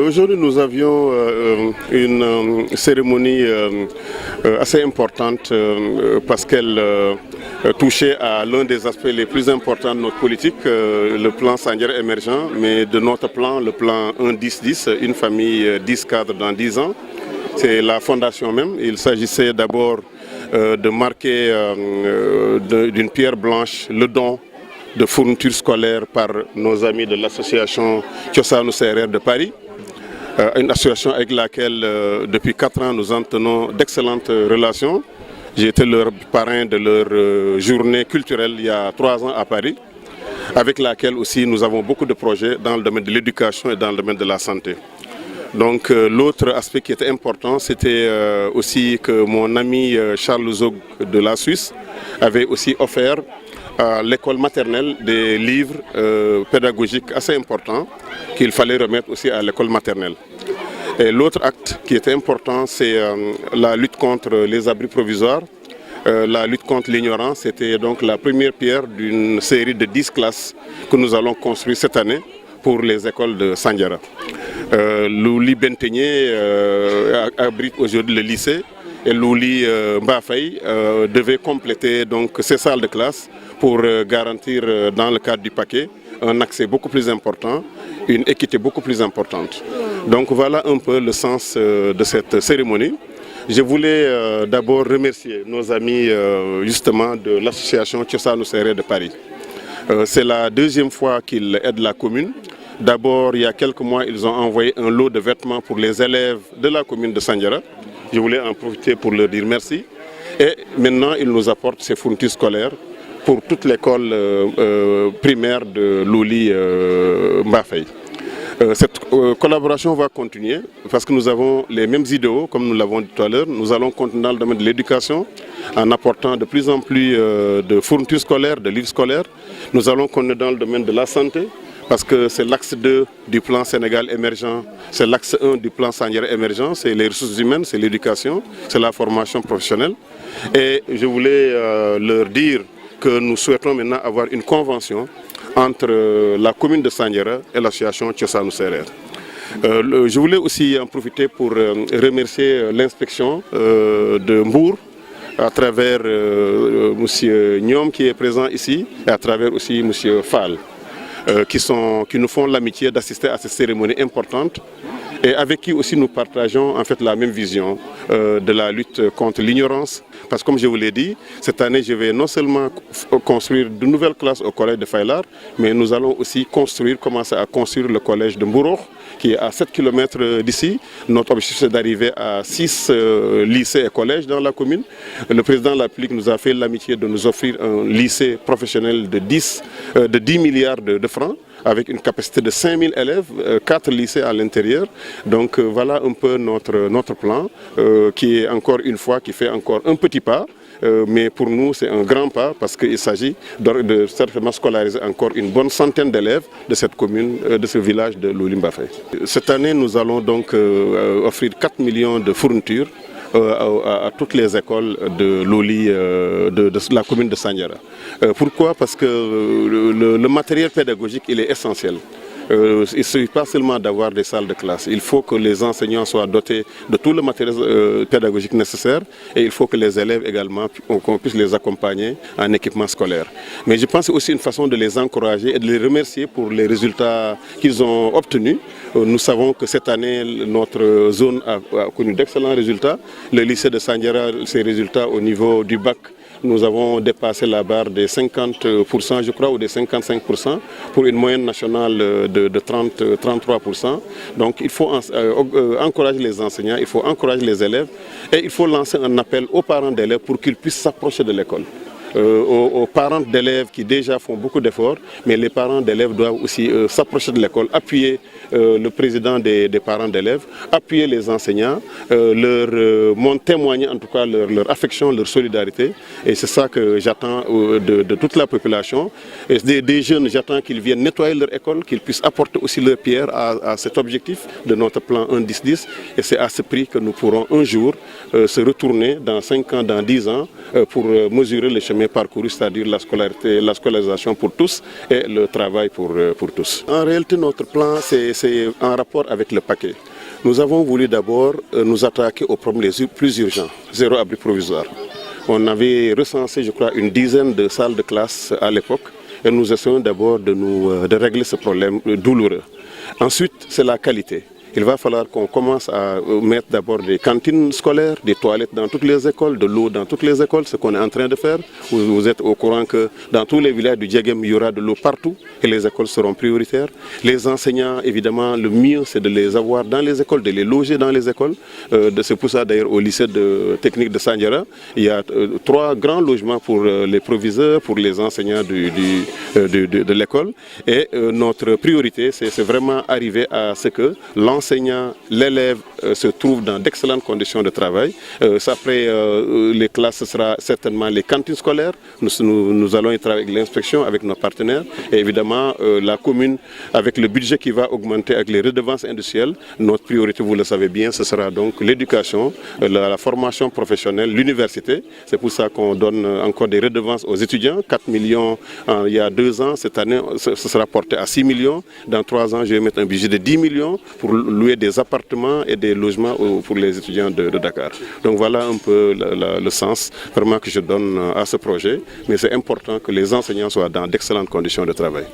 Aujourd'hui, nous avions une cérémonie assez importante parce qu'elle touchait à l'un des aspects les plus importants de notre politique, le plan Sandiara émergent, mais de notre plan, le plan 1-10-10, une famille 10 cadres dans 10 ans. C'est la fondation même. Il s'agissait d'abord de marquer d'une pierre blanche le don de fournitures scolaires par nos amis de l'association Thiossanu Serer de Paris, une association avec laquelle depuis 4 ans nous entretenons d'excellentes relations. J'ai été leur parrain de leur journée culturelle il y a 3 ans à Paris, avec laquelle aussi nous avons beaucoup de projets dans le domaine de l'éducation et dans le domaine de la santé. Donc l'autre aspect qui était important, c'était aussi que mon ami Charles Zog de la Suisse avait aussi offert à l'école maternelle des livres pédagogiques assez importants qu'il fallait remettre aussi à l'école maternelle. Et l'autre acte qui était important, c'est la lutte contre les abris provisoires, la lutte contre l'ignorance. C'était donc la première pierre d'une série de 10 classes que nous allons construire cette année pour les écoles de Sandiara. Louli Benteñe abrite aujourd'hui le lycée et Louli Mbafay devait compléter donc ces salles de classe pour garantir dans le cadre du paquet un accès beaucoup plus important, une équité beaucoup plus importante. Donc voilà un peu le sens de cette cérémonie. Je voulais d'abord remercier nos amis justement de l'association Thiossanu Serer de Paris. C'est la deuxième fois qu'ils aident la commune. D'abord, il y a quelques mois, ils ont envoyé un lot de vêtements pour les élèves de la commune de Sandiara. Je voulais en profiter pour leur dire merci. Et maintenant, ils nous apportent ces fournitures scolaires pour toute l'école primaire de Louli Mbafay. Cette collaboration va continuer parce que nous avons les mêmes idéaux, comme nous l'avons dit tout à l'heure. Nous allons continuer dans le domaine de l'éducation en apportant de plus en plus de fournitures scolaires, de livres scolaires. Nous allons continuer dans le domaine de la santé parce que c'est l'axe 2 du plan Sénégal émergent, c'est l'axe 1 du plan Sandiara émergent, c'est les ressources humaines, c'est l'éducation, c'est la formation professionnelle. Et je voulais leur dire que nous souhaitons maintenant avoir une convention entre la commune de Sandiara et l'association Thiossanu Serer. Je voulais aussi en profiter pour remercier l'inspection de Mbour à travers M. Nyom qui est présent ici et à travers aussi M. Fall qui nous font l'amitié d'assister à cette cérémonie importante et avec qui aussi nous partageons en fait la même vision de la lutte contre l'ignorance. Parce que comme je vous l'ai dit, cette année je vais non seulement construire de nouvelles classes au collège de Faylar, mais nous allons aussi commencer à construire le collège de Mbourokh qui est à 7 km d'ici. Notre objectif c'est d'arriver à 6 lycées et collèges dans la commune. Le président de la République nous a fait l'amitié de nous offrir un lycée professionnel de 10 milliards de francs, avec une capacité de 5000 élèves, 4 lycées à l'intérieur. Donc voilà un peu notre plan qui est encore une fois, qui fait encore un petit pas. Mais pour nous c'est un grand pas parce qu'il s'agit de certainement scolariser encore une bonne centaine d'élèves de cette commune, de ce village de Louli Mbafay. Cette année nous allons donc offrir 4 millions de fournitures à toutes les écoles de Louli, de la commune de Sandiara. Pourquoi? Parce que le matériel pédagogique il est essentiel. Il ne suffit pas seulement d'avoir des salles de classe, il faut que les enseignants soient dotés de tout le matériel pédagogique nécessaire et il faut que les élèves également, qu'on puisse les accompagner en équipement scolaire. Mais je pense que c'est aussi une façon de les encourager et de les remercier pour les résultats qu'ils ont obtenus. Nous savons que cette année, notre zone a connu d'excellents résultats. Le lycée de Sandiara, ses résultats au niveau du bac, nous avons dépassé la barre des 50%, je crois, ou des 55% pour une moyenne nationale de 33%. Donc il faut encourager les enseignants, il faut encourager les élèves et il faut lancer un appel aux parents d'élèves pour qu'ils puissent s'approcher de l'école. Aux parents d'élèves qui déjà font beaucoup d'efforts, mais les parents d'élèves doivent aussi s'approcher de l'école, appuyer le président des parents d'élèves, appuyer les enseignants, témoigner en tout cas leur affection, leur solidarité. Et c'est ça que j'attends de toute la population. Et des jeunes, j'attends qu'ils viennent nettoyer leur école, qu'ils puissent apporter aussi leur pierre à cet objectif de notre plan 1-10-10. Et c'est à ce prix que nous pourrons un jour se retourner dans 5 ans, dans 10 ans, pour mesurer le chemin jamais parcouru, c'est-à-dire la scolarité, la scolarisation pour tous et le travail pour tous. En réalité, notre plan, c'est en rapport avec le paquet. Nous avons voulu d'abord nous attaquer aux problèmes les plus urgents, zéro abri provisoire. On avait recensé, je crois, une dizaine de salles de classe à l'époque et nous essayons d'abord de régler ce problème douloureux. Ensuite, c'est la qualité. Il va falloir qu'on commence à mettre d'abord des cantines scolaires, des toilettes dans toutes les écoles, de l'eau dans toutes les écoles, ce qu'on est en train de faire. Vous êtes au courant que dans tous les villages du Djegem, il y aura de l'eau partout et les écoles seront prioritaires. Les enseignants, évidemment, le mieux c'est de les avoir dans les écoles, de les loger dans les écoles. C'est pour ça d'ailleurs au lycée technique de Sandiara, il y a 3 grands logements pour les proviseurs, pour les enseignants de l'école. Et notre priorité, c'est vraiment arriver à ce que l'enseignant, l'élève se trouve dans d'excellentes conditions de travail. Après les classes, ce sera certainement les cantines scolaires. Nous allons y travailler avec l'inspection, avec nos partenaires. Et évidemment, la commune, avec le budget qui va augmenter avec les redevances industrielles, notre priorité, vous le savez bien, ce sera donc l'éducation, la formation professionnelle, l'université. C'est pour ça qu'on donne encore des redevances aux étudiants. 4 millions il y a 2 ans. Cette année, ce sera porté à 6 millions. Dans 3 ans, je vais mettre un budget de 10 millions pour louer des appartements et des logements pour les étudiants de Dakar. Donc voilà un peu le sens vraiment que je donne à ce projet. Mais c'est important que les enseignants soient dans d'excellentes conditions de travail.